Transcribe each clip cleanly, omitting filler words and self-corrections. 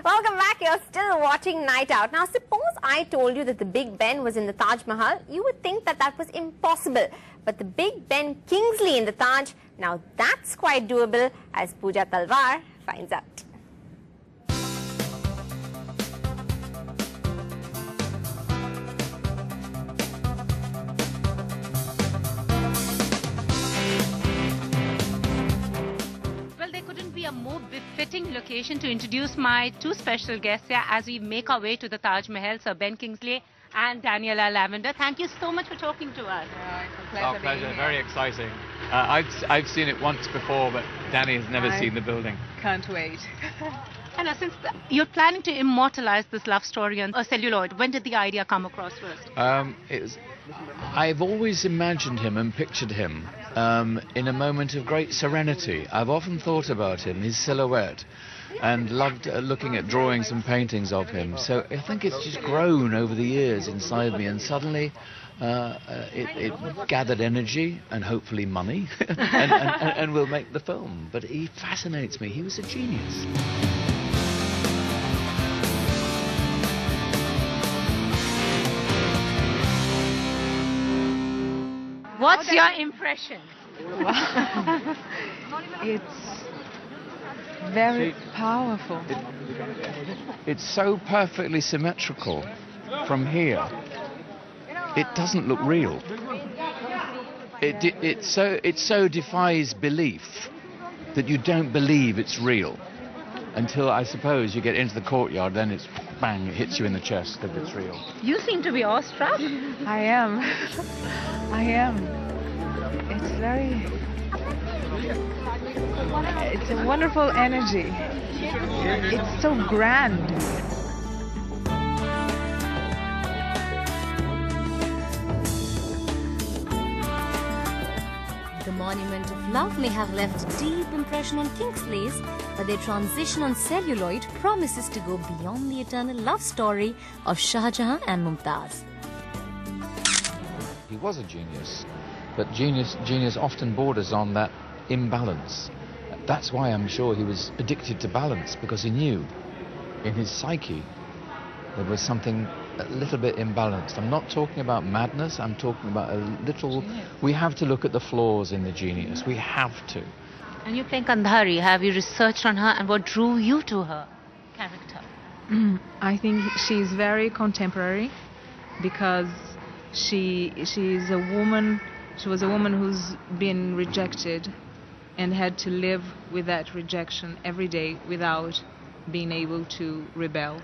Welcome back. You're still watching Night Out. Now, suppose I told you that the Big Ben was in the Taj Mahal. You would think that that was impossible. But the Big Ben Kingsley in the Taj, now that's quite doable, as Pooja Talwar finds out. A more befitting location to introduce my two special guests here as we make our way to the Taj Mahal, Sir Ben Kingsley and Daniela Lavender. Thank you so much for talking to us. It's a pleasure. Our pleasure. Very exciting. I've seen it once before, but Danny has never seen the building. Can't wait. And since you're planning to immortalize this love story on a celluloid, when did the idea come across first? I've always imagined him and pictured him in a moment of great serenity. I've often thought about him, his silhouette, and loved looking at drawings and paintings of him. So I think it's just grown over the years inside me, and suddenly it gathered energy and hopefully money, and we'll make the film. But he fascinates me. He was a genius. What's your impression? Wow. It's very powerful. It's so perfectly symmetrical from here. It doesn't look real. It so defies belief that you don't believe it's real until, I suppose, you get into the courtyard. Then it's bang, it hits you in the chest that it's real. You seem to be awestruck. I am. I am. It's a wonderful energy. It's so grand. The Monument of Love may have left a deep impression on Kingsley's, but their transition on celluloid promises to go beyond the eternal love story of Shah Jahan and Mumtaz. He was a genius, but genius often borders on that imbalance. That's why I'm sure he was addicted to balance, because he knew in his psyche there was something a little bit imbalanced. I'm not talking about madness, I'm talking about a little... We have to look at the flaws in the genius. We have to. And you're playing Kandhari. Have you researched on her and what drew you to her character? I think she's very contemporary because she was a woman who's been rejected and had to live with that rejection every day without being able to rebel.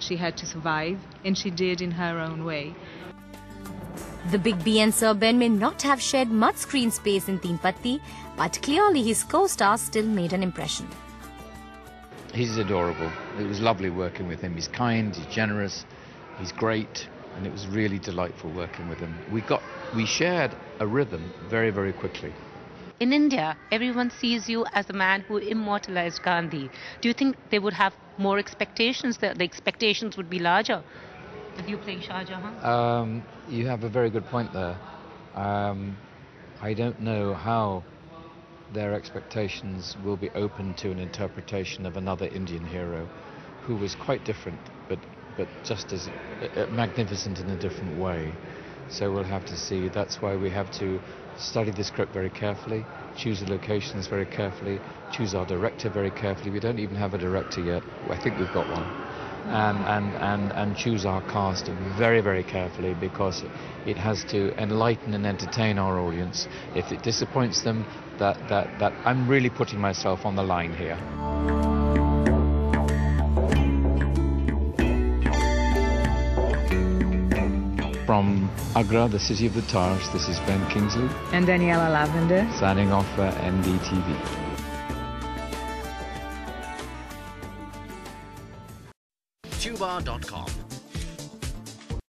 She had to survive, and she did in her own way. The Big B and Sir Ben may not have shared much screen space in Teen Patti, but clearly his co-stars still made an impression. He's adorable. It was lovely working with him. He's kind, he's generous, he's great, and it was really delightful working with him. We shared a rhythm very, very quickly. In India, everyone sees you as the man who immortalized Gandhi. Do you think they would have more expectations, that the expectations would be larger with you playing Shah Jahan? You have a very good point there. I don't know how their expectations will be open to an interpretation of another Indian hero who was quite different, but just as magnificent in a different way. So we'll have to see. That's why we have to study the script very carefully, choose the locations very carefully, choose our director very carefully. We don't even have a director yet. I think we've got one. And choose our cast very, very carefully, because it has to enlighten and entertain our audience. If it disappoints them, that I'm really putting myself on the line here. From Agra, the city of the Taj, this is Ben Kingsley. And Daniela Lavender. Signing off for NDTV. Tuba.com